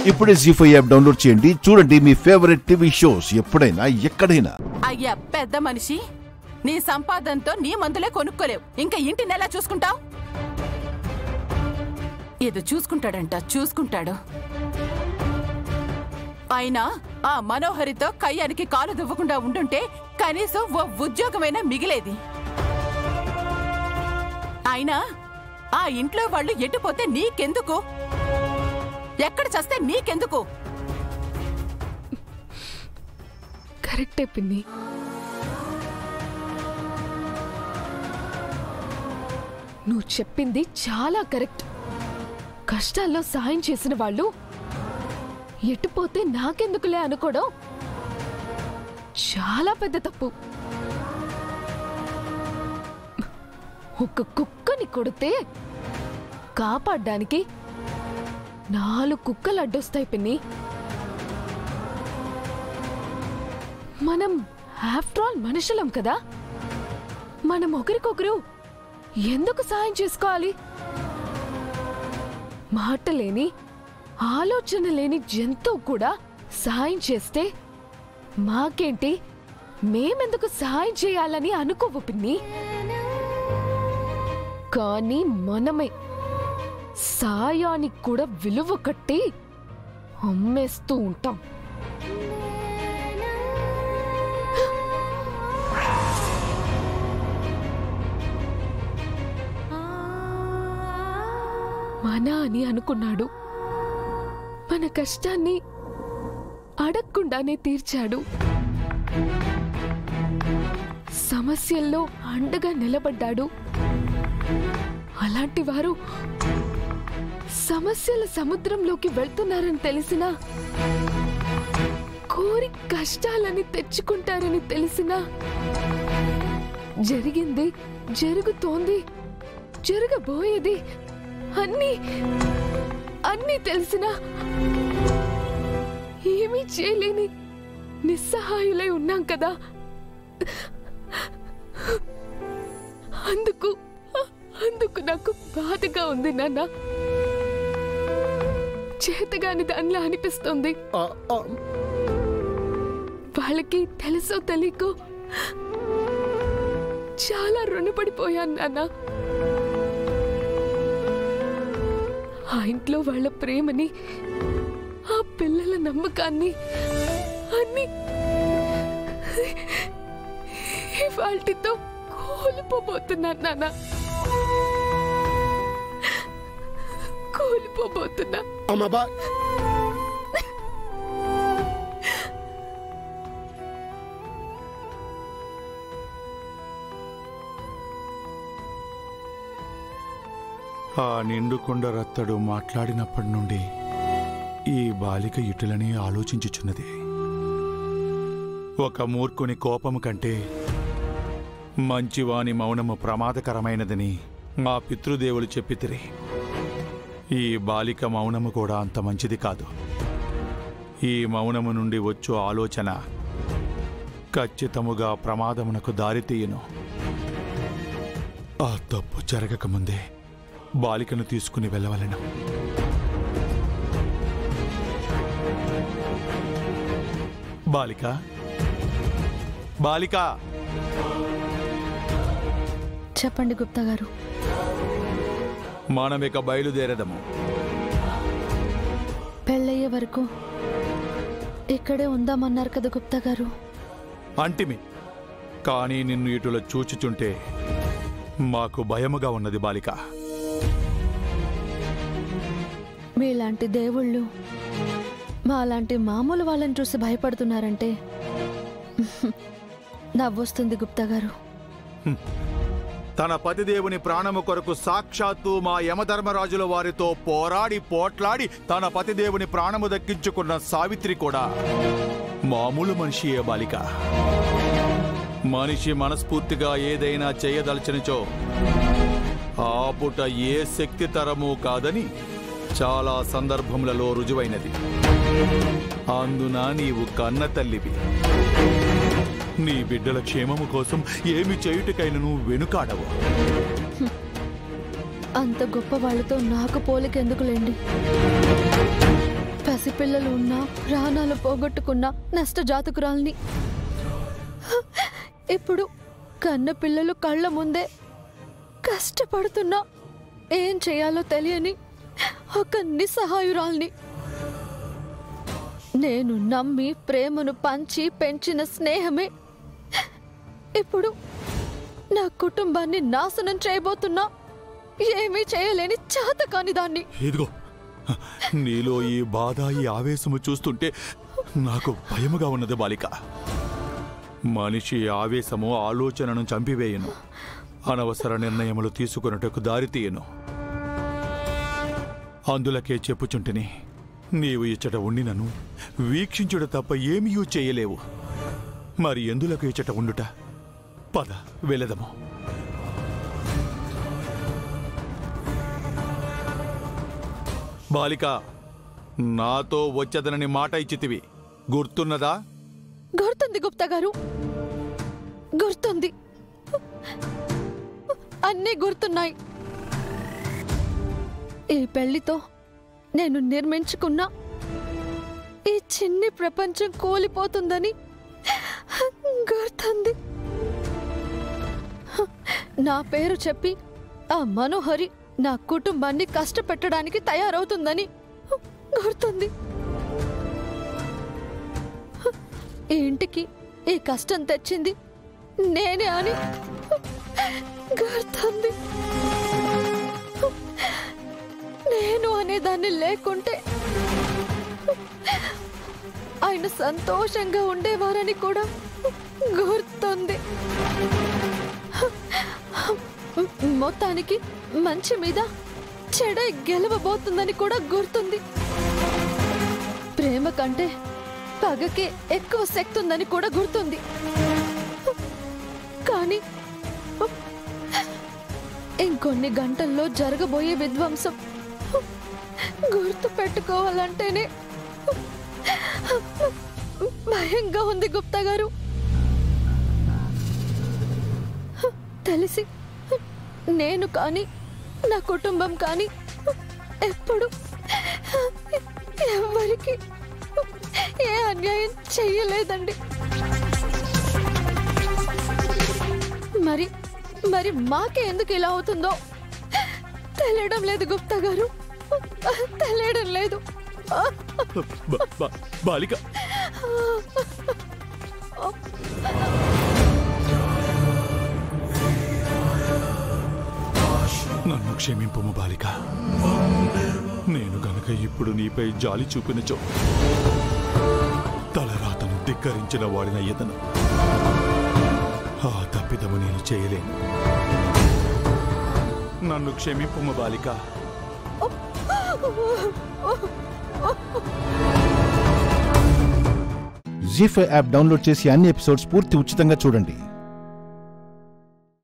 ఇప్పుడే జీ5 app download చేయండి. చూడండి మీ ఫేవరెట్ టీవీ షోస్ ఎప్పుడైనా ఎక్కడైనా. అయ్యా పెద్ద మనిషి, నీ సంపాదనతో నీ మందులే కొనుక్కోలేవు, ఇంకా ఇంటిని ఎలా చూసుకుంటావు? ఏదో చూసుకుంటాడంట, చూసుకుంటాడు. అయినా ఆ మనోహరితో కయ్యానికి కాలు దువ్వకుండా ఉండుంటే కనీసం ఓ ఉద్యోగమైనా మిగిలేది. అయినా ఆ ఇంట్లో వాళ్ళు ఎటుపోతే నీకెందుకు? ఎక్కడ చస్తే నీకెందుకు? కరెక్టే పిన్ని. నువ్వు చెప్పింది చాలా కరెక్ట్. కష్టాల్లో సాయం చేసిన వాళ్ళు ఎటుపోతే నాకెందుకులే అనుకోవడం చాలా పెద్ద తప్పు. ఒక కుక్కని కొడితే కాపాడ్డానికి 4 కుక్కలు అడ్డొస్తాయి పిన్ని. మనం ఆఫ్టర్ ఆల్ మనుషులం కదా, మనం ఒకరికొకరు ఎందుకు సాయం చేసుకోవాలి? మాట లేని ఆలోచన లేని జంతువు కూడా సాయం చేస్తే మాకేంటి, మేమెందుకు సాయం చేయాలని అనుకోవు పిన్ని. కానీ మనమే సాయానికి కూడా విలువ కట్టి అమ్మేస్తూ ఉంటాం. మన అని అనుకున్నాడు, మన కష్టాన్ని అడగకుండానే తీర్చాడు. సమస్యల్లో అండగా నిలబడ్డాడు. అలాంటి వారు సమస్యల సముద్రంలోకి వెళ్తున్నారని తెలిసినా, కోరి కష్టాలని తెచ్చుకుంటారని తెలిసినా, జరిగింది, జరుగుతోంది, జరగబోయేది అన్నీ తెలిసినా ఏమీ చేయలేని నిస్సహాయులై ఉన్నాం కదా. అందుకు నాకు బాధగా ఉంది నాన్న. చేతగాని దానిలా అనిపిస్తుంది. వాళ్ళకి తెలుసో తెలియకో చాలా రుణపడిపోయాను నాన్న. ఆ ఇంట్లో వాళ్ళ ప్రేమని, ఆ పిల్లల నమ్మకాన్ని అన్ని వాటితో కోల్పోబోతున్నాను నాన్న, కోల్పోబోతున్నా. ఆ నిండుకొండ రత్తడు మాట్లాడినప్పటి నుండి ఈ బాలిక ఇటులని ఆలోచించుచున్నది. ఒక మూర్ఖుని కోపము కంటే మంచివాని మౌనము ప్రమాదకరమైనదని మా పితృదేవులు చెప్పితిరి. ఈ బాలిక మౌనము కూడా అంత మంచిది కాదు. ఈ మౌనము నుండి వచ్చు ఆలోచన ఖచ్చితముగా ప్రమాదమునకు దారితీయును. ఆ తప్పు జరగకముందే బాలికను తీసుకుని వెళ్ళవలెను. బాలిక, బాలిక! చెప్పండి గుప్తా గారు. మనమిక బయలుదేరదము. పెళ్ళయ్యే వరకు ఇక్కడే ఉందామన్నారు కదా గుప్తా గారు. అంటిమి, కానీ నిన్ను ఇటుల చూచుచుంటే మాకు భయముగా ఉన్నది బాలిక. మీలాంటి దేవుళ్ళు మాలాంటి మామూలు వాళ్ళని చూసి భయపడుతున్నారంటే నవ్వొస్తుంది గుప్తా గారు. తన పతిదేవుని ప్రాణము కొరకు సాక్షాత్తు మా యమధర్మరాజుల వారితో పోరాడి పోట్లాడి తన పతిదేవుని ప్రాణము దక్కించుకున్న సావిత్రి కూడా మామూలు మనిషియే బాలిక. మనిషి మనస్ఫూర్తిగా ఏదైనా చేయదలచనిచో ఆపుట ఏ శక్తి తరమూ కాదని చాలా సందర్భములలో రుజువైనది. అందున నీవు కన్న తల్లివి. నీ బిడ్డల క్షేమము కోసం ఏమి చేయుటకైనను వెనుకాడవు. అంత గొప్ప వాళ్ళతో నాకు పోలికెందుకులేండి. పిల్లలు ఉన్నా ప్రాణాలు పోగొట్టుకున్న నష్ట జాతకురాల్ని. ఇప్పుడు కన్న పిల్లలు కళ్ళ ముందే కష్టపడుతున్నా ఏం చేయాలో తెలియని ఒక నిస్సహాయురాల్ని. నేను నమ్మి ప్రేమను పంచి పెంచిన స్నేహమే ఇప్పుడు నా కుటుంబాన్ని నాశనం చేయబోతున్నా ఏమీ చేయలేని చాతకాని దాన్ని. ఇదిగో నీలో ఈ బాధ, ఈ ఆవేశము చూస్తుంటే నాకు భయముగా ఉన్నది బాలిక. మనిషి ఆవేశము ఆలోచనను చంపివేయను, అనవసర నిర్ణయములు తీసుకున్నట్టుకు దారితీయను. అందులకే చెప్పుచుంటిని, నీవు ఇచ్చట ఉండినను వీక్షించుట తప్ప ఏమీ చేయలేవు. మరి ఎందులకు ఇచ్చట ఉండుట? పద వెళదము. బాలిక, నాతో వచ్చేదనని మాట ఇచ్చితివి, గుర్తున్నదా? గుర్తుంది గుప్తా గారు, గుర్తుంది. అన్నీ గుర్తున్నాయి. ఈ పెళ్లితో నేను నిర్మించుకున్న ఈ చిన్ని ప్రపంచం కూలిపోతుందని గుర్తుంది. నా పేరు చెప్పి ఆ మనోహరి నా కుటుంబాన్ని కష్టపెట్టడానికి తయారవుతుందని గుర్తుంది. ఈ ఇంటికి ఈ కష్టం తెచ్చింది నేనే అని గుర్తుంది. నేను అనేదాన్ని లేకుంటే ఆయన సంతోషంగా ఉండేవారని కూడా గుర్తుంది. మొత్తానికి మంచి మీద చెడ గెలవబోతుందని కూడా గుర్తుంది. ప్రేమ కంటే పగకే ఎక్కువ శక్తి ఉందని కూడా గుర్తుంది. కానీ ఇంకొన్ని గంటల్లో జరగబోయే విధ్వంసం గుర్తు పెట్టుకోవాలంటేనే భయంగా ఉంది గుప్తా గారు. తెలిసి నేను కానీ నా కుటుంబం కానీ ఎప్పుడు ఎవరికి ఏ అన్యాయం చెయ్యలేదండి. మరి మరి మాకే ఎందుకు ఇలా అవుతుందో తెలియడం లేదు గుప్తా గారు, తెలియడం లేదు. బాలిక, నన్ను క్షమింపుము బాలిక. నేను గనక ఇప్పుడు నీపై జాలి చూపినచో తలరాతను ధిక్కరించిన వాడిన ఎదను. ఆ తప్పిదము నేను చేయలేను. నన్ను క్షమింపుము బాలిక. జీ5 యాప్ డౌన్లోడ్ చేసి అన్ని ఎపిసోడ్స్ పూర్తి ఉచితంగా చూడండి.